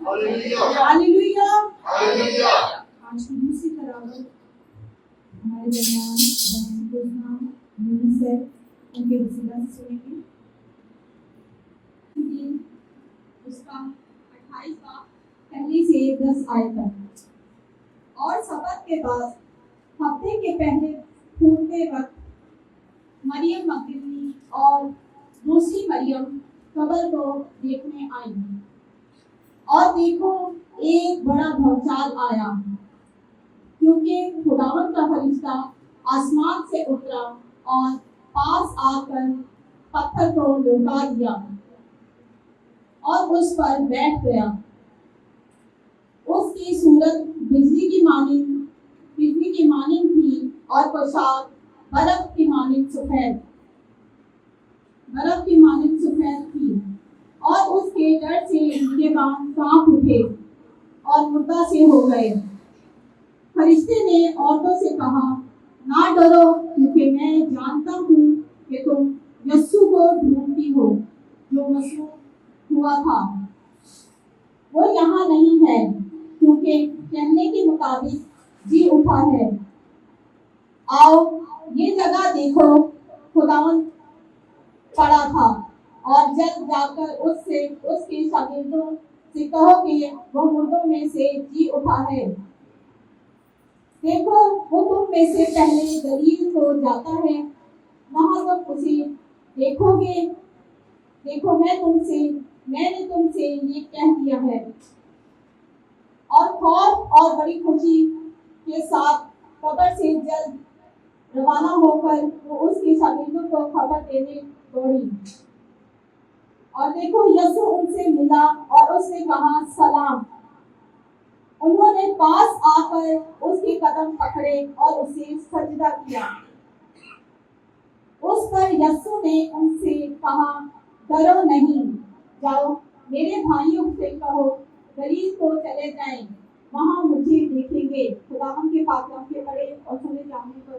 Hallelujah. आज की दूसरी तरावत हमारे दरमियान बहन गुलनाम यूनुस है, उनके वसीला से सुनेंगे। उसका 28 बाब पहली से 10 आयत तक। और सबत के बाद हफ्ते के पहले फूटते वक्त मरियम मगदलीनी और दूसरी मरियम कब्र को देखने आई, और देखो एक बड़ा भूचाल आया, क्योंकि खुदावंद का फरिश्ता आसमान से उतरा और पास आकर पत्थर को लुढ़का दिया और उस पर बैठ गया। उसकी सूरत बिजली की मानिंद थी और पोशाक बर्फ की मानिंद सफेद थी, और उसके डर से उनके बाल कांप उठे और मुर्दा से हो गए। फरिश्ते ने औरतों से कहा, ना डरो, क्योंकि मैं जानता हूँ कि तुम यस्सु को ढूंढती हो, जो मसलूब हुआ था। वो यहाँ नहीं है, क्योंकि कहने के मुताबिक जी उठा है। आओ ये जगह देखो, खुदावंद पड़ा था, और जल्द जाकर उसके शागिर्दों से कहो कि वो मुर्दों में से जी उठा है। देखो वो तुम में से पहले गलील को जाता है, वहां तुम उसे देखोगे। देखो मैंने तुमसे ये कह दिया है। और खौफ और बड़ी खुशी के साथ कब्र से जल्द रवाना होकर वो उसके शागिर्दों को खबर देने दौड़ी। और देखो यीशु उनसे मिला और उसने कहा, सलाम। उन्होंने पास आकर उसके कदम पकड़े और उसे सजदा किया। उस पर यीशु ने उनसे कहा, डरो नहीं, जाओ मेरे भाइयों से कहो गलील को चले जाएं, वहां मुझे देखेंगे। खुदावंद के पाक नाम के बड़े और सुने जाने पर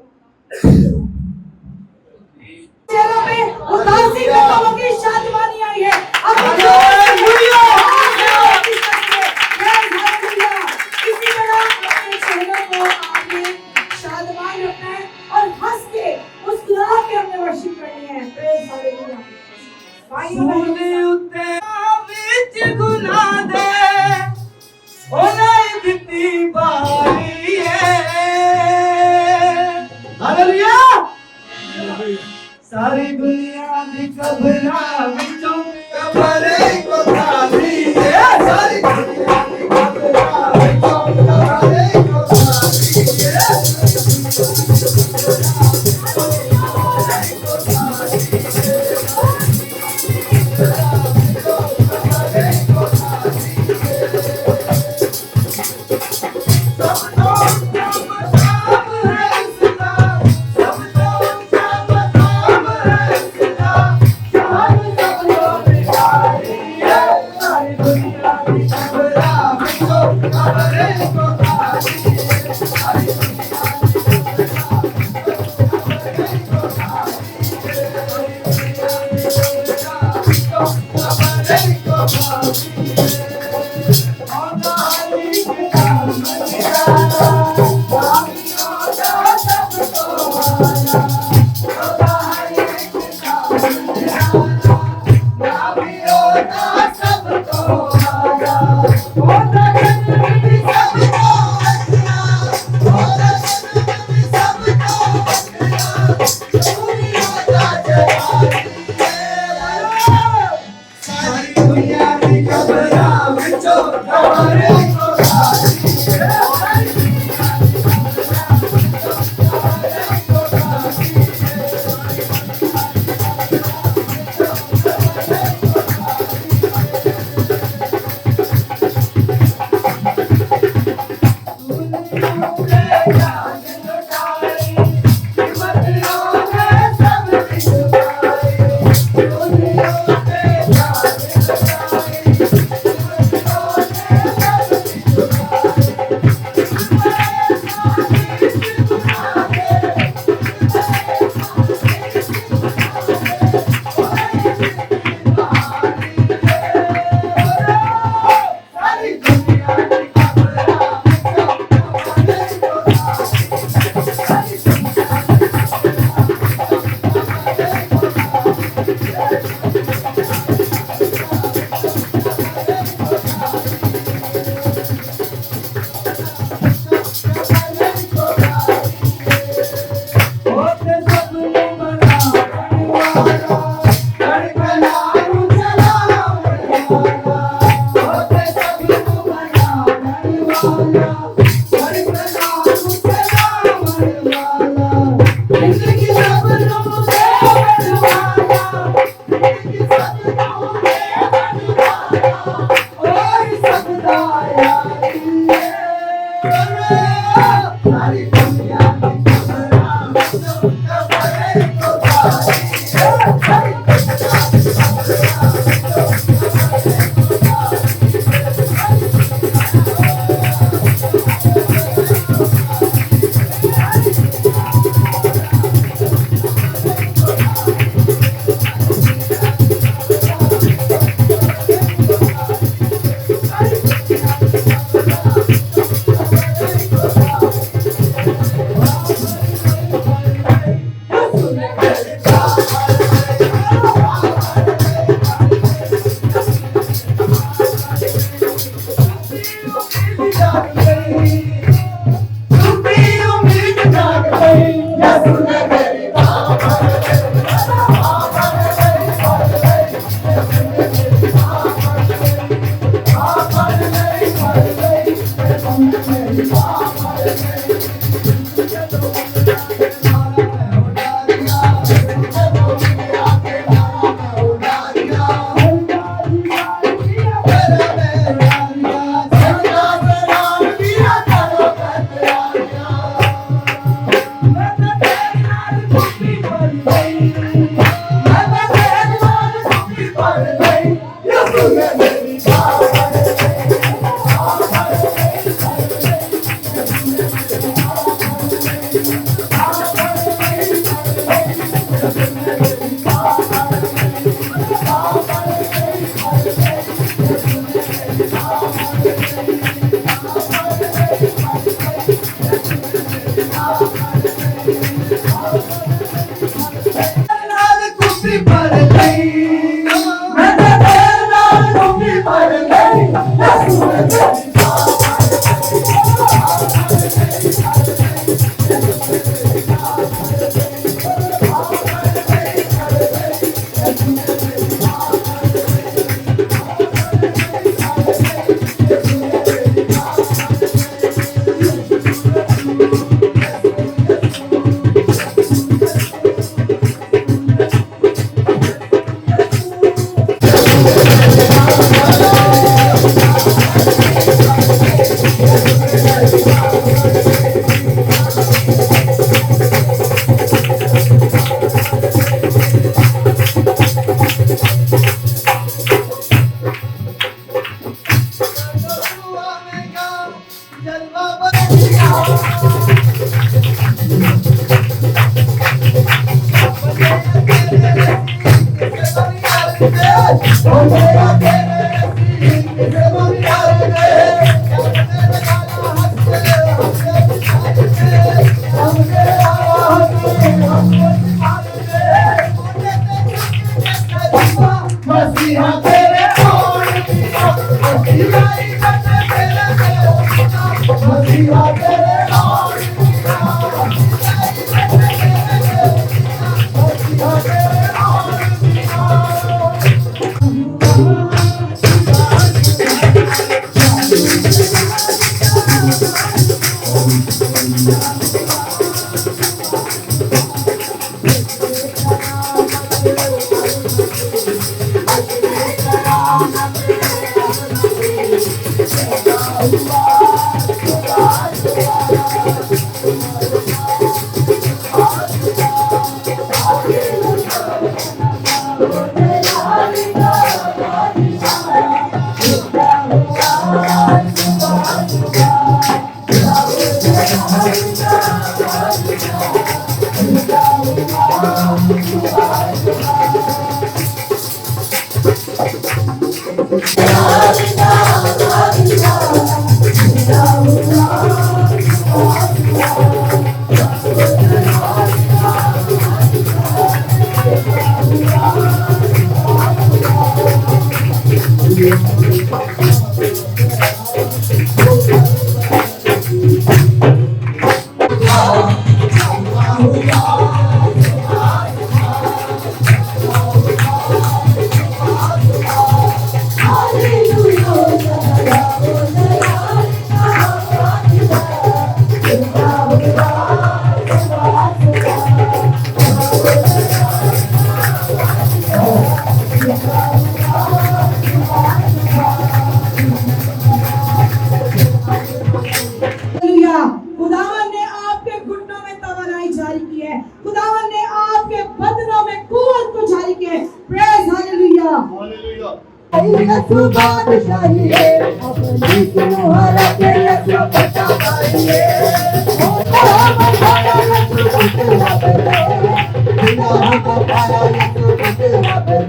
चेहरों पे उदासी का तवज्जो शादमानी आई है। हालेलुया, इसी तरह अपने चेहरों को आपने शादमान रखना है और हंस के मुस्कुरा के अपने वर्शिप करनी है। Praise hallelujah. भाइयों उत्ते विच गुना दे ओलाई दित्ती बारी है। हालेलुया। सारी दुनिया दी कब्रां विचों कब्रे को खाली है। सारी दुनिया दी कब्रां विचों कब्रे को खाली है। खुदावन ने आपके घुटनों में तवानाई जारी की है, खुदावन ने आपके बदनों में कुव्वत को जारी की है। Praise hallelujah, hallelujah. यीशु बादशाही है, अपनी सुनहरा के यीशु बचाई है। ओ बचाया यीशु बचाया पे, बिना को पाया यीशु बचाया पे।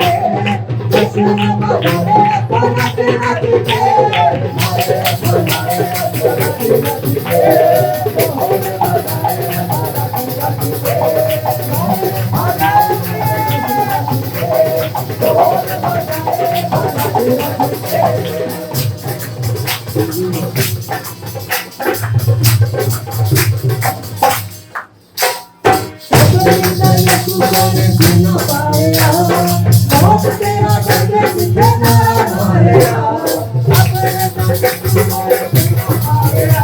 यीशु ने बचाया कोना तेरा के, मारे बनाए न पाया मौत तेरा करके जिसे मारा माया अपने करके तू मारे न पाया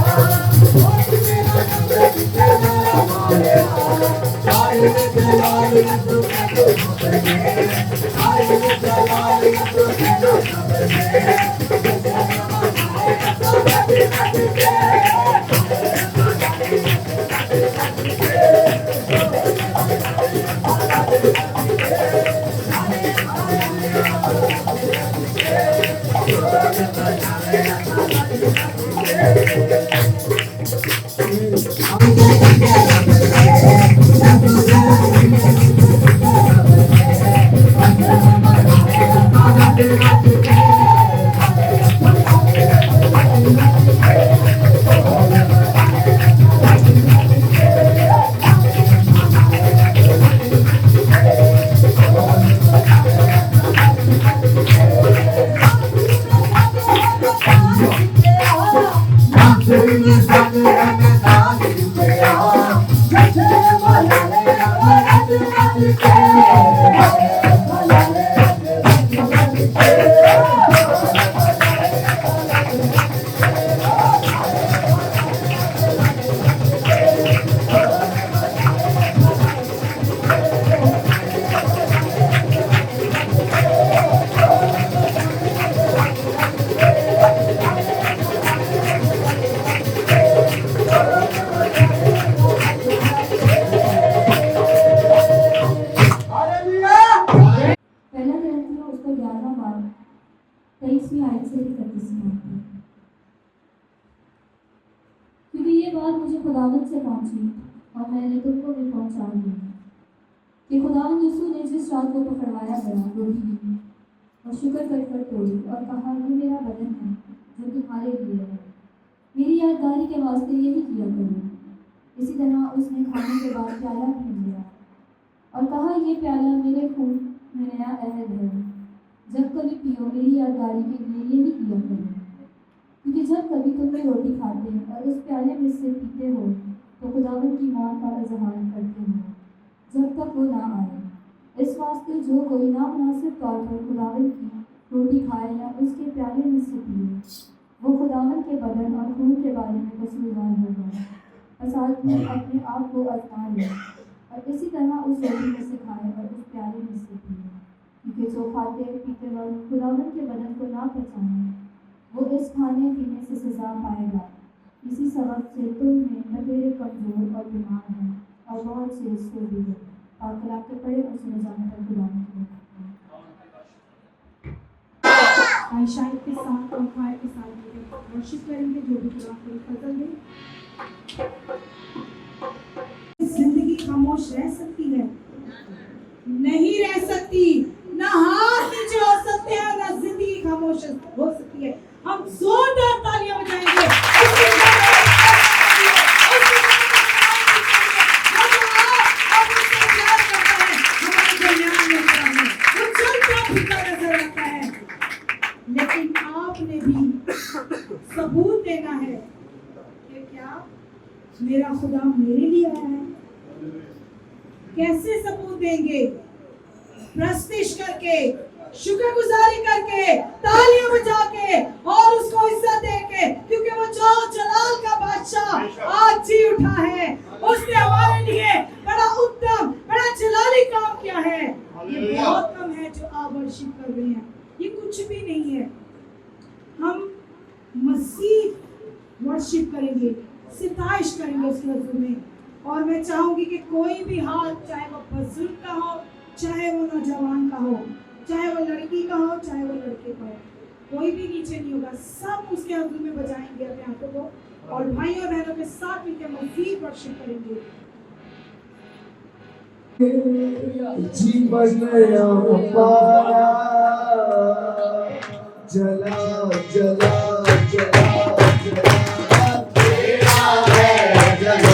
मौत तेरा करके जिसे मारा माया आए जलाल तू तो मरने आए जलाल तू तो मरने तो कभी कभी क्योंकि ये बात मुझे खुदावंद से पहुंची और मैंने तुमको भी पहुंचा दी कि खुदावंद यीशु ने जिस रात को पकड़वाया गया रोटी ली और शुक्र कर कर तोड़ी और कहा ये मेरा बदन है जो तुम्हारे लिए है, मेरी यादगारी के वास्ते यही किया करो। इसी तरह उसने खाने के बाद प्याला भी लिया और कहा ये प्याला मेरे खून में नया अहद है, जब कभी पियो मेरी यादगारी के लिए यही किया करो। क्योंकि जब कभी तुम लोग रोटी खाते हैं और उस प्याले में से पीते हो तो खुदावंद की मौत का इजहार करते हो जब तक वो ना आए। इस वास्ते जो कोई नामुनासिब तौर पर खुदावंद की रोटी खाए या उसके प्याले में से पिए वो खुदावंद के बदन और खून के बारे में कसूरवार होगा। बस आदमी अपने आप को आजमा ले और इसी तरह उस रोटी में से खाए और उस प्याले में से पिए, क्योंकि जो खाते पीते वक्त खुदावंद के बदन को ना पहचाने वो इस खाने पीने से सजा पाएगा। इसी सबब से तुम में बतेरे कमजोर और बीमार हैं और बहुत से सो भी हैं। और कलाम के पढ़े और सुने जाने पर गुलाम आयशाइद के साथ और फायर के साथ वर्शिप करेंगे जो भी खुदा को फजल दे। जिंदगी खामोश रह सकती है? नहीं रह सकती। ना हाथ नीचे हो सकते हैं ना जिंदगी खामोश हो सकती है। हम जोरदार तालियां बजाएंगे। लेकिन आपने भी सबूत देना है कि क्या मेरा खुदा मेरे लिए आया है। कैसे सबूत देंगे? प्रस्तिश करके, शुक्रगुजारी करके, तालियां बजा के और उसको इज्जत दे के, क्योंकि वो जो जलाल का बादशाह आज जी उठा है। उसने हमारे लिए बड़ा उत्तम, बड़ा जलाली काम किया है। ये बहुत कम है जो आप वर्शिप कर रहे हैं, ये कुछ भी नहीं है। हम मसीह वर्शिप करेंगे, सिताइश करेंगे उसके हुजूर में। और मैं चाहूंगी कि कोई भी हाथ, चाहे वो बुजुर्ग का हो, चाहे वो नौजवान का हो, चाहे वो लड़की का हो, चाहे वो लड़के का हो, कोई भी नीचे नहीं होगा। सब उसके हुजूर में बजाएंगे अपने हाथों को और भाई और बहनों के साथ मिलकर मसीह वर्शिप करेंगे। जीवन पाया जला जला जला जला तेरा है जला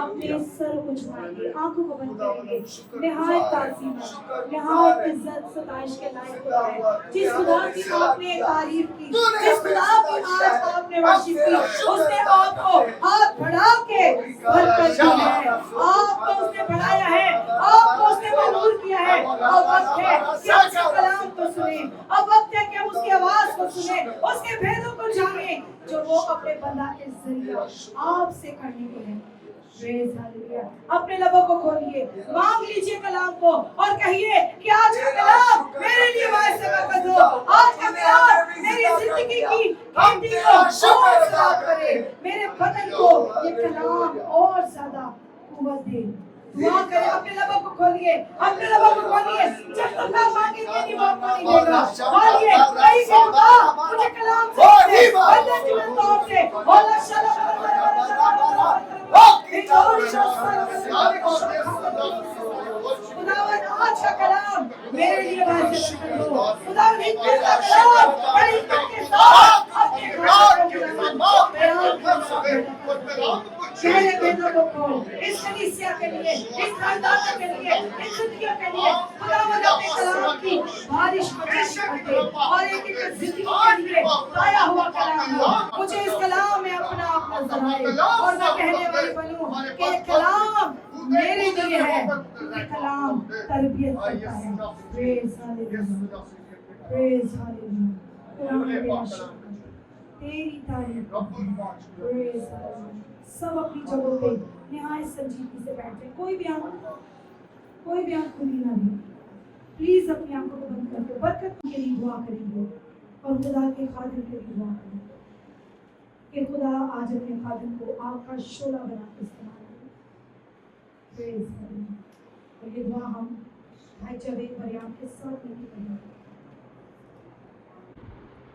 अपने सर को झुकाएंगे, आंखों को बंद करेंगे। निहायत ताज़ीम है, निहायत इज्जत सताइश के लायक खुदा है। जिस खुदा की आपने तारीफ की, जिस खुदा की आज आपने वर्शिप की, उसने आपको हाथ बढ़ा के बरकत दी है, आपको उसने बढ़ाया है, आपको उसने मजबूर किया है। अब वक्त है कि उसके कलाम को सुने, अब वक्त है कि हम उसकी आवाज को सुने, उसके भेदों को जाने जो वो अपने बंदा के जरिए आपसे करने को है। Praise hallelujah. अपने लबों को खोलिए, मांग लीजिए कलाम को और कहिए कि आज का कलाम मेरे लिए वायसे बरकत हो। आज का कलाम मेरी जिंदगी की खेती को और ज्यादा करे, मेरे बदन को ये कलाम और ज्यादा कुव्वत दे। दुआ करें, अपने लबों को खोलिए, अपने लबों को खोलिए। जब तक आप मांगेंगे नहीं वो आपको नहीं देगा। खोलिए, कहीं से खुदा मुझे कलाम से बंदे जुड़े तौर से और खुदावन आज का कलाम मेरे लिए वायसे बरकत हो। खुदावन इतने का कलाम बड़ी हिम्मत के साथ अपने शहर के लोगों को, इस कलीसिया के लिए, इस खानदान के लिए, इस जिंदगियों के लिए खुदावन अपने कलाम की बारिश करते और एक एक जिंदगी के लिए आया हुआ कलाम हो। मुझे इस कलाम में अपना आप नजर आए और मैं कहने वाली बनूं कि कलाम मेरे लिए है, ये कलाम तरबियत करता है। Praise hallelujah, praise hallelujah. कलाम मेरे आशिक तेरी तारीफ। Praise hallelujah. सब अपनी जगहों पे निहायत संजीदगी से बैठे, कोई भी आंख खुली ना रहे। प्लीज अपनी आंखों को बंद करके बरकत के लिए दुआ करेंगे और खुदा के खादिम के लिए दुआ करेंगे कि खुदा आज अपने खादिम को आग का शोला बना के इस्तेमाल करे। Praise hallelujah. और ये दुआ हम भाई जावेद मरियम के साथ नहीं करेंगे।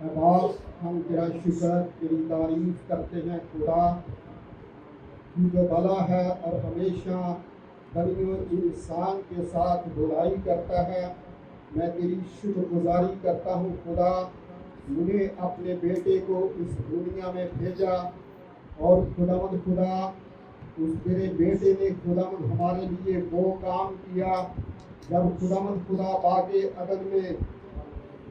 अब्बास, हम तेरा शुक्र तेरी तारीफ करते हैं खुदा, तू जो भला है और हमेशा बनियों इंसान के साथ बुराई करता है। मैं तेरी शुक्रगुजारी करता हूँ खुदा, तूने अपने बेटे को इस दुनिया में भेजा और खुदावंद खुदा उस तेरे बेटे ने खुदावंद हमारे लिए वो काम किया जब खुदावंद खुदा बागे अदन में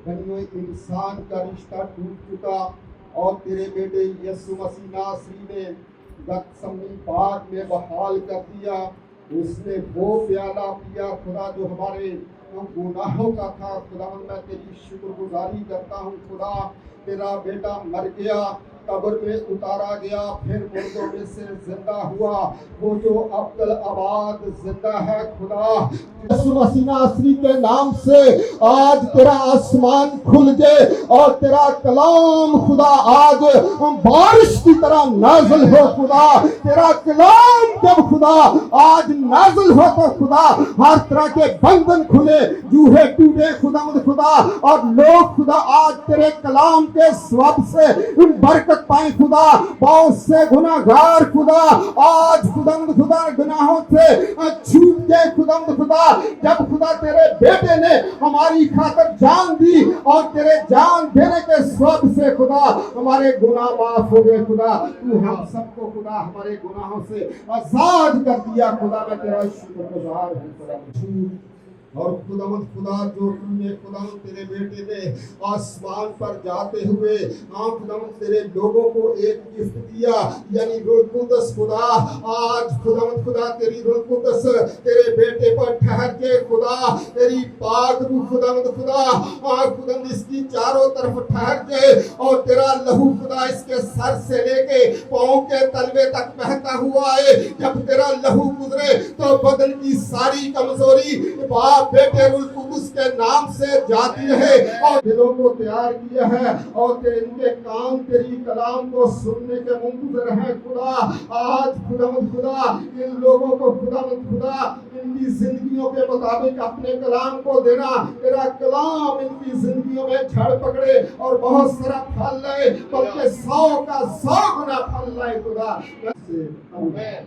बनियों इंसान का रिश्ता टूट चुका और तेरे बेटे यीशु मसीह नासरी ने गतसमनी बाग में बहाल कर दिया। उसने वो प्याला पिया खुदा जो हमारे गुनाहों का था। खुदावंद मैं तेरी शुक्रगुजारी करता हूँ खुदा, तेरा बेटा मर गया, कब्र में उतारा गया, फिर मुर्दों में से जिंदा हुआ, वो जो अब्दुल आबाद जिंदा है खुदा। यीशु मसीह नासरी के नाम से आज तेरा आसमान खुल जाए और तेरा कलाम खुदा आज बारिश की तरह नाज़िल हो खुदा। तेरा कलाम जब खुदा आज नाज़िल हो तो खुदा हर तरह के बंधन खुले, जूहे टूटे खुदा और लोग खुदा आज तेरे कलाम के स्वब से बरकत पाए खुदा। बहुत से गुनाहगार खुदा आज खुदा गुनाहों से छूट गए खुदा। जब खुदा तेरे बेटे ने हमारी खातिर जान दी और तेरे जान देने के स्वब से खुदा हमारे गुनाह माफ हो गए खुदा। तू हम सबको खुदा हमारे गुनाहों से आजाद कर दिया खुदा। मैं तेरा शुक्रगुजार हूँ खुदा। और खुदा जो तूने खुदा तेरे बेटे ने आसमान पर जाते हुए खुदा तेरे लोगों को एक गिफ्ट दिया यानी रूह कुदस खुदा। आज खुदा तेरी रूह कुदस तेरे बेटे पर ठहर के खुदा, तेरी पाक रूह खुदा इसकी चारों तरफ ठहर के और तेरा लहू खुदा इसके सर से लेके पांव के तलवे तक बहता हुआ है। जब तेरा लहू गुजरे तो बदन की सारी कमजोरी बाप बेटे रूह कुदस के नाम से जाती रहे और दिलों को तैयार किया है और इनके कान तेरी कलाम को सुनने के मुंतज़िर हैं खुदा। आज खुदा इन लोगों को खुदा इनकी जिंदगियों के मुताबिक अपने कलाम को देना। तेरा कलाम इनकी जिंदगियों में झड़ पकड़े और बहुत सारा फल लाए, बल्कि 100 का 100 गुना फल लाए खुदा। आमीन।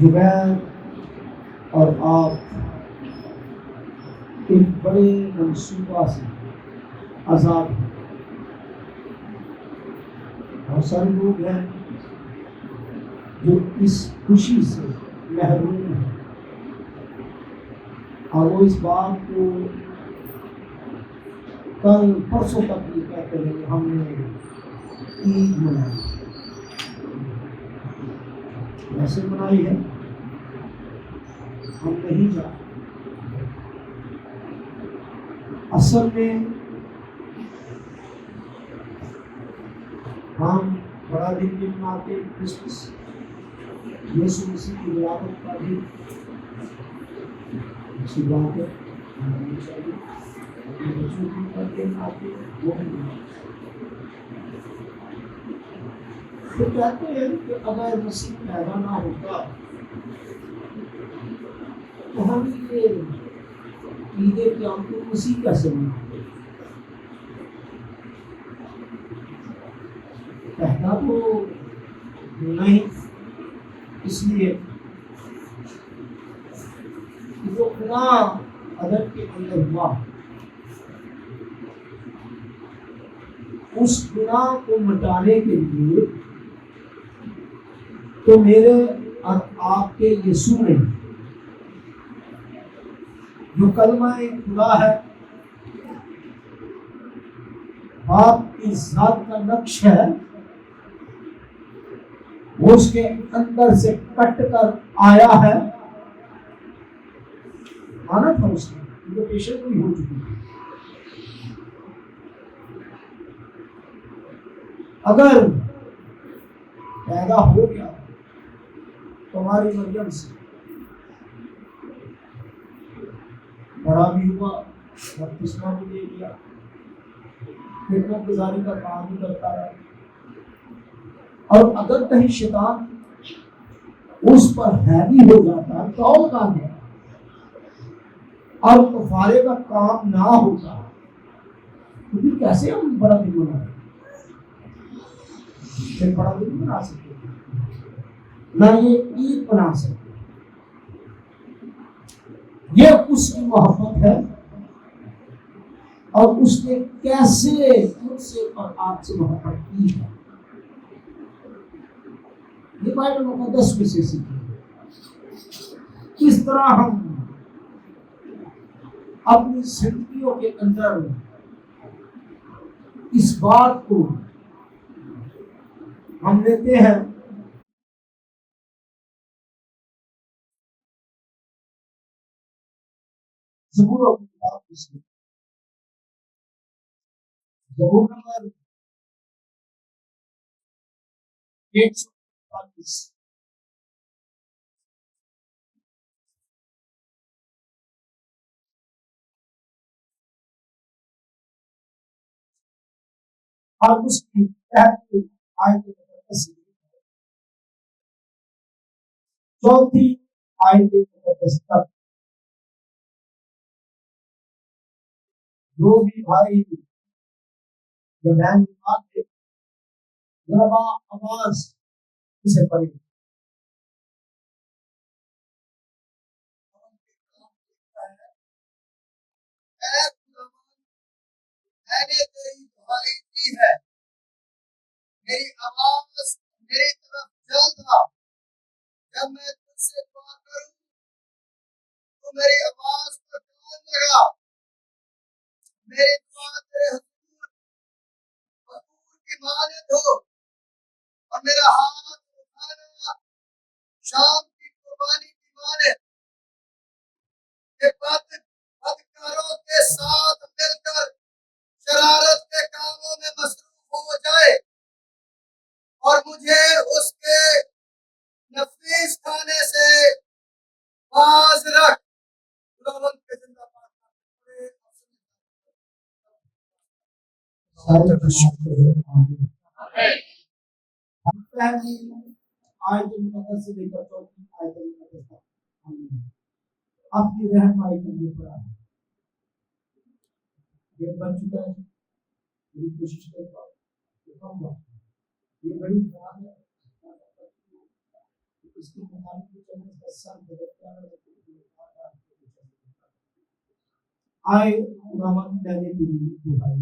जुबैर और आप एक बड़े मनसूबा से आजाद हैं। बहुत सारे लोग हैं जो इस खुशी से महरूम हैं और वो इस बात को कल परसों तक ये कहते रहे हमने ईद मनाई, ऐसे मनाई है, हम नहीं जा। असल में हम बड़ा दिन भी मनाते क्रिसमस, यीशु मसीह की विलादत का भी अच्छी बात है, मनानी चाहिए। अपने बच्चों की करके मनाते वो भी मनाते। तो कहते हैं कि अगर मसीह पैदा ना होता तो हम ये ईद क़याम को मसीह कैसे मनाते? पैदा तो नहीं, इसलिए जो गुनाह अदब के अंदर हुआ उस गुनाह को मिटाने के लिए तो मेरे और आपके यीशु ने जो कलमा खुदा है, बाप की जात का नक्श है, वो उसके अंदर से कट कर आया है, माना था उसने, क्योंकि पेशेंट भी हो चुकी है। अगर पैदा हो गया तो हमारी मरियम से बड़ा भी हुआ, बपतिस्मा भी ले लिया, खिदमत गुजारी का काम भी करता रहा। और अगर कहीं शैतान उस पर हैवी हो जाता तो काम है, और कफारे का काम ना होता तो फिर कैसे हम बड़ा दिन मना फिर बड़ा दिन बना सकते ना, ये ईद बना सकते। ये उसकी मोहब्बत है और उसने कैसे मुझसे और आपसे मोहब्बत की है, ये बाइबल मुकद्दस में से सीखिए। किस तरह हम अपनी जिंदगियों के अंदर इस बात को हम लेते हैं। ज़बूर की किताब इसमें ज़बूर नंबर 145 और उसकी पहली आयत मुकद्दस चौथी आयत मुकद्दस तक जो भी भाई ये बहन बात है, जरा आवाज इसे पढ़ेंगे। मैंने तेरी दुहाई दी है, मेरी आवाज मेरी तरफ चलना, जब मैं तुझसे दुआ करूं तो मेरी आवाज को कान लगा, मेरी दुआ तेरे हुजूर की मानद हो, और मेरा हाथ उठाना शाम की कुर्बानी की मानद, बदकारों के साथ मिलकर शरारत के कामों में मसरूफ हो जाए और मुझे उसके नफीस खाने से बाज रख। खुदावंद के जिंदा आयत मुकद्दस से लेकर चौथी आयत मुकद्दस तक हमने आपकी रहनुमाई के लिए पढ़ा है। ये बन चुका है, मेरी कोशिश करता हूँ ये बड़ी खराब है, इसके मुताबिक चलने का साल बदलता है। आए खुदावंद, मैंने तेरी दुहाई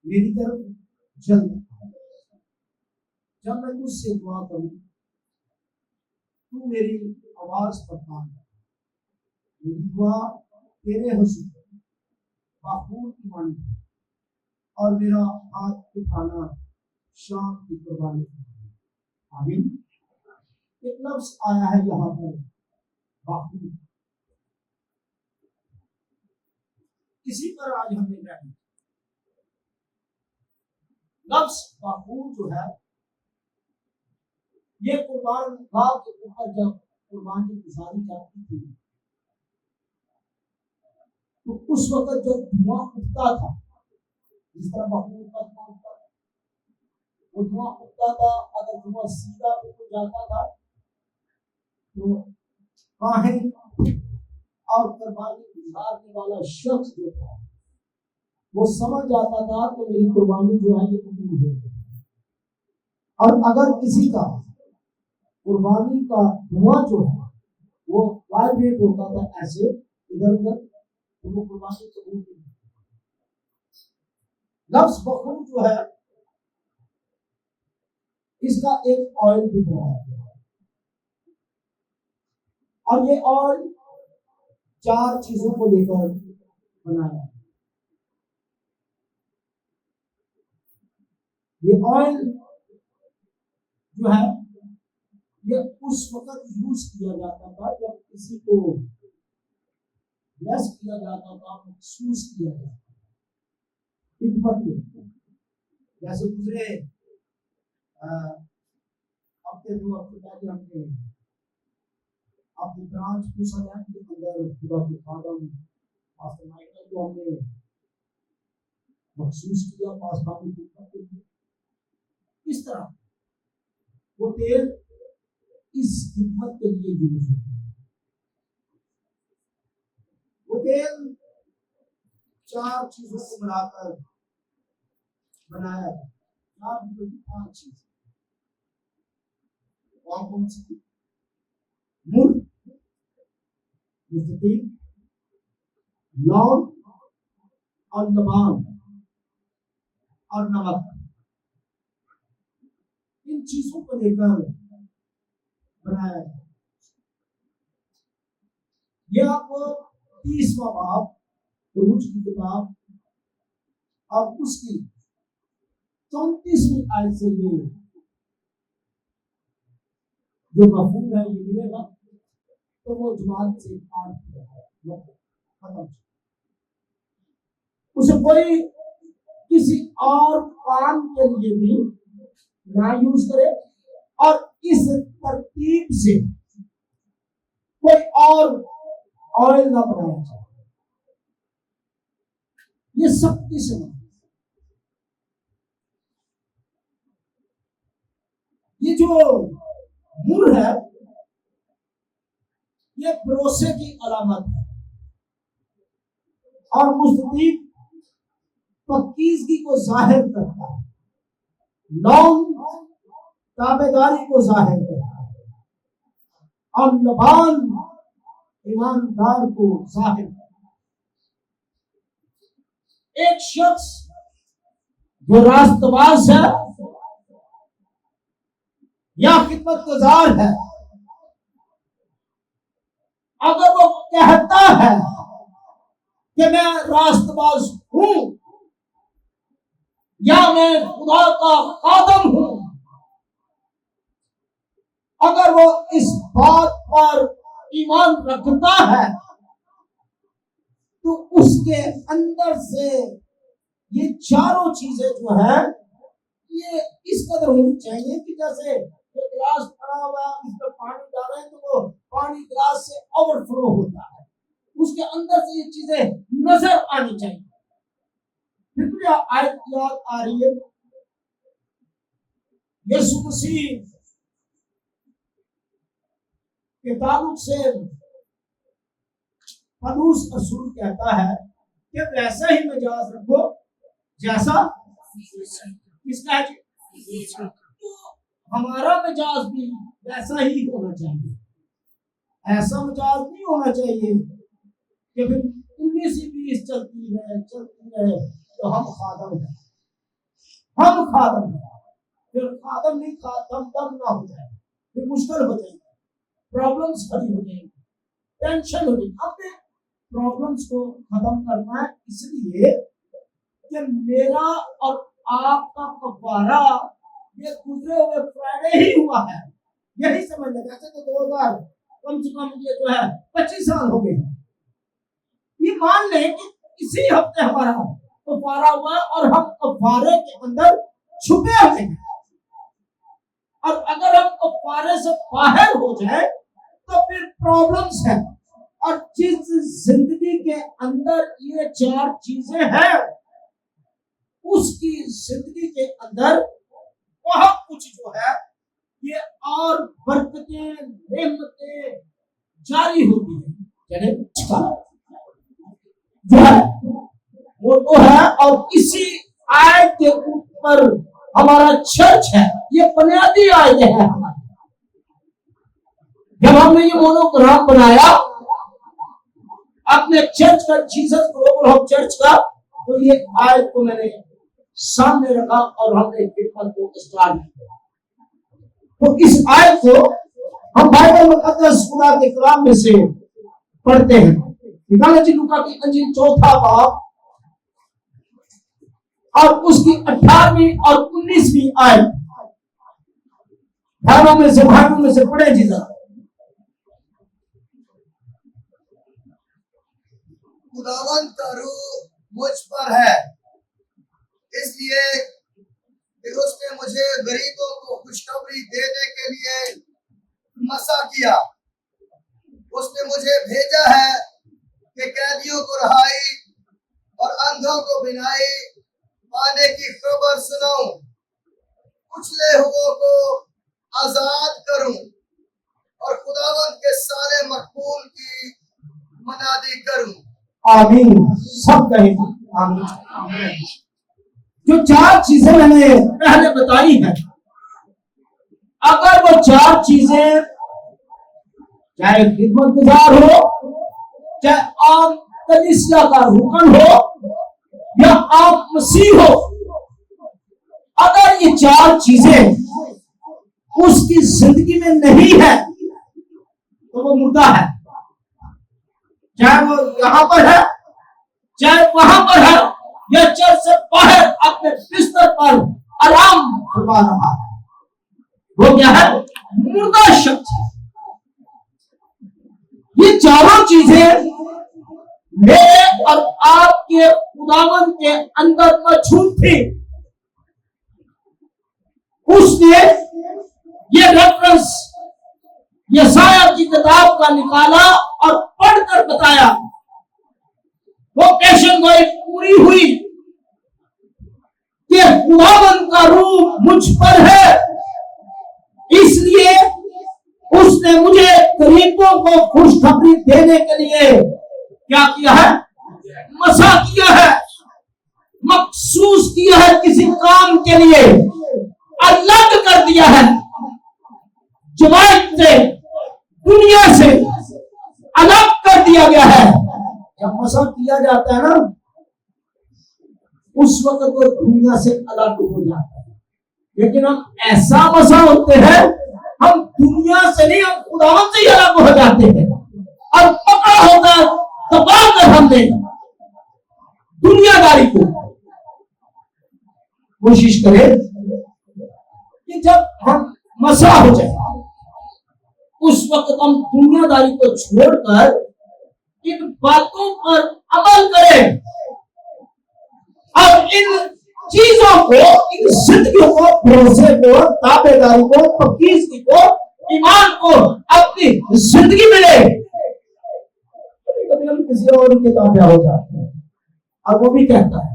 मेरी तरफ जल्द, जब मैं तुझसे दुआ करूं तू मेरी आवाज पर कान, मेरी दुआ तेरे हुजूर बाखूर की वाणी और मेरा हाथ उठाना शाम की कुर्बानी। आमीन। एक लफ्ज आया है यहाँ पर बाखूर, इसी पर आज हमने जाना। लफ्ज बाखूर जो है ये कुर्बान गांव के ऊपर जब कुर्बानी गुजारी जाती थी तो उस वक्त जो धुआं उठता था, जिस तरह बाखूर का धुआं उठता था, वो धुआं उठता था। अगर धुआं सीधा ऊपर जाता था तो काहिन और कुर्बानी गुजारने वाला शख्स जो था वो समझ जाता था कि मेरी कुर्बानी जो है ये कबूल हो गई। और अगर किसी का कुर्बानी का धुआं जो है वो वाइब्रेट होता था ऐसे इधर उधर, तो वो कुर्बानी कबूल नहीं होती। लफ्ज बखूर जो है इसका एक ऑयल भी बनाया गया है और ये ऑयल 4 चीजों को लेकर बनाया है। ये ऑयल जो है ये उस वक्त यूज किया जाता था जब किसी को ब्लेस किया जाता था, महसूस किया जाता था खिदमत में। जैसे दूसरे हफ्ते 2 हफ्ते पहले हमने अपनी ब्रांच पूछा है कि अंदर खुदा के खादम पास्टर माइकल को हमने महसूस किया पासवानी खिदमत के लिए। इस तरह वो तेल इस खिदमत के लिए यूज होता है। वो तेल 4 चीजों को मिलाकर बनाया है। 4 चीज कौन सी? मुर, लौंग और लबान और नमक। इन चीजों को लेकर बनाया है। ये आपको 30वां बाब रूज की किताब और उसकी 34वीं आयत से ये जो मफहूम है ये मिलेगा। तो वो जमात से पाठ किया है, खत्म। उसे कोई किसी और काम के लिए भी ना यूज करे और इस तरतीब से कोई और ऑयल ना बनाया जाए। ये सख्ती से ये जो मुर है ये भरोसे की अलामत है और मुस्तकीम पक्कीज़गी को जाहिर करता है। लौंग ताबेदारी को जाहिर करता है और लबान ईमानदार को जाहिर करता है। एक शख्स जो रास्तबाज है या खिदमत गुजार है, अगर वो कहता है कि मैं रास्तबाज हूं या मैं खुदा का खादम हूं, अगर वो इस बात पर ईमान रखता है तो उसके अंदर से ये चारों चीजें जो है ये इस कदर होनी चाहिए कि जैसे ये गिलास पड़ा हुआ है, इस पर पानी डालें तो वो पानी गिलास से ओवरफ्लो होता है, उसके अंदर से ये चीजें नजर आनी चाहिए। फिर मुझे आयत याद आ रही है, यीशु मसीह के ताल्लुक से पौलुस रसूल कहता है कि वैसा ही मिजाज रखो जैसा किसका है। हमारा मिजाज भी वैसा ही होना चाहिए। ऐसा मिजाज नहीं होना चाहिए कि फिर 19-20 चलती रहे तो हम खादम हैं, फिर खादम नहीं खादम दम ना हो जाए, फिर मुश्किल हो जाएगी, प्रॉब्लम्स खड़ी हो जाएंगी, टेंशन हो जाएगी। हमने प्रॉब्लम्स को खत्म करना है, इसलिए कि मेरा और आपका कफारा ये गुजरे हुए फ्राइडे ही हुआ है। यही समझ लें। ऐसे तो 2000 कम से कम ये जो है 25 साल हो गए। ये मान लें कि इसी हफ्ते हमारा कफारा हुआ और हम कफारे के अंदर छुपे हुए हैं। और अगर हम कफारे से बाहर हो जाए तो फिर प्रॉब्लम्स है। और जिस जिंदगी के अंदर ये 4 चीजें हैं, उसकी जिंदगी के अंदर बहुत कुछ जो है ये और बरकतें, नेमतें जारी होती है। जो है वो तो है। और इसी आयत के ऊपर हमारा चर्च है, ये बुनियादी आयतें हैं हमारी। जब हमने ये मोनोग्राम बनाया अपने चर्च का, जीसस ग्लोबल होप चर्च का, तो ये आयत को मैंने सामने रखा और हमने खिदमत को स्टार्ट किया। तो इस आयत को हम बाइबल मुकद्दस खुदा के कलाम में से पढ़ते हैं। निकालो जी लूका की अंजील 4वां बाब और उसकी 18वीं और 19वीं आयत। भाइयों में से पढ़े जी जरा। खुदावंद का रूह मुझ पर है, इसलिए कि उसने मुझे गरीबों को खुशखबरी देने के लिए मसा किया। उसने मुझे भेजा है कि कैदियों को रहाई और अंधों को बिनाई पाने की खबर सुनाऊं, कुचले हुओं को आजाद करूं और खुदावंद के सारे मकबूल की मनादी करूं। आमीन। सब कहेंगे आमीन। जो 4 चीजें मैंने पहले बताई हैं, अगर वो 4 चीजें चाहे खिदमत गुजार हो, चाहे आम कलीसिया का रुकन हो या आम मसीह हो, अगर ये 4 चीजें उसकी जिंदगी में नहीं है तो वो मुर्दा है। चाहे वो यहां पर है, चाहे वहां पर है, या चर्च से बाहर अपने बिस्तर पर आराम फरमा रहा है, वो क्या है? मुर्दा शख्स है। ये चारों चीजें मेरे और आपके खुदावन के अंदर मौजूद थी। उसने ये रेफरेंस यशायाह की किताब का निकाला और पढ़कर बताया। वो पेशन गोई पूरी हुई कि खुदावन का रूह मुझ पर है, इसलिए उसने मुझे गरीबों को खुशखबरी देने के लिए क्या किया है? मसा किया है, मखसूस किया है, किसी काम के लिए अलग कर दिया है। जमात से, दुनिया से अलग कर दिया गया है। जब मसा किया जाता है ना, उस वक्त वो दुनिया से अलग हो जाता है। लेकिन हम ऐसा मसा होते हैं, हम दुनिया से नहीं, हम खुदावन से ही अलग हो जाते हैं और पकड़ा होता है दबाकर हमने दुनियादारी को। कोशिश करें कि जब हम मसा हो जाए उस वक्त हम दुनियादारी को छोड़कर इन बातों पर अमल करें और इन चीजों को, इन जिंदगियों को, भरोसे को, ताबेदारी को, फकीज़गी को, ईमान को अपनी जिंदगी में ले। कभी हम किसी और के ताबे हो जाते हैं। और वो भी कहता है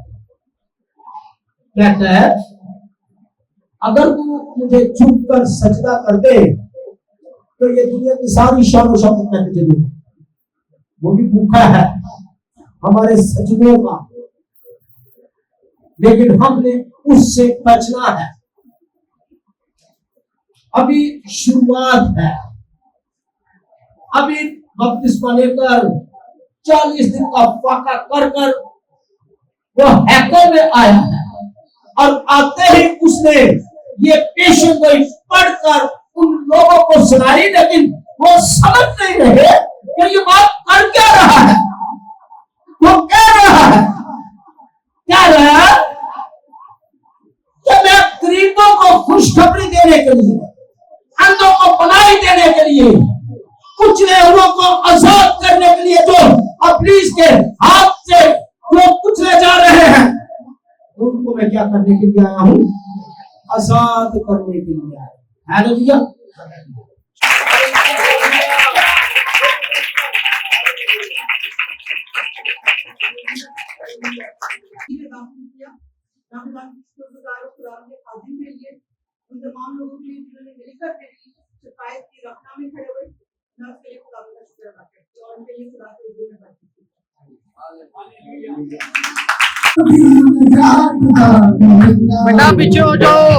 अगर तू मुझे चुप कर सजदा कर दे तो ये दुनिया की सारी शान और शौकत मैं तुझे दूंगा। वो भी भूखा है हमारे सजदों का, लेकिन हमने उससे बचना है। अभी शुरुआत है, अभी बपतिस्मा लेकर 40 दिन का फाका कर कर वो हैकर में आया है और आते ही उसने ये पेशन गोई पढ़कर उन लोगों को सुनाई, लेकिन वो समझ नहीं रहे कि ये बात कर क्या रहा है। के लिए, अंधों को बनाई देने के लिए, कुचले हुओं को आजाद करने के लिए, जो इब्लीस के हाथ से जो कुचले जा रहे हैं, उनको मैं क्या करने के लिए आया हूं? आजाद करने के लिए आया। हालेलुया। उन तमाम लोगों के लिए जिन्होंने मिलकर मेरी शिकायत की रखना में खड़े हुए, मैं उसके लिए खुदा का शुक्र अदा करती हूँ और उनके लिए खुदा को इज्जत में करती हूँ। बेटा पीछे हो जाओ।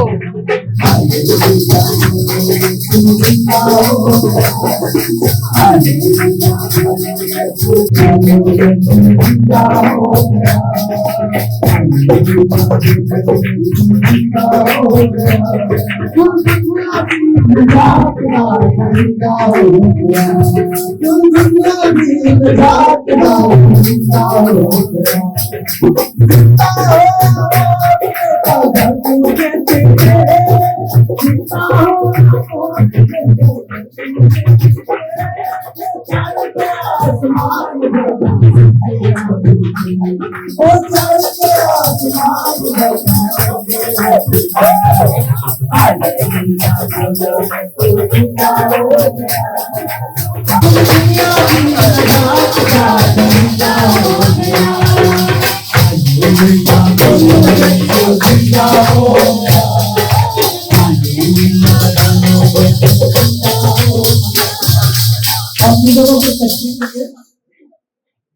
अपनी लोगों को तस्वीर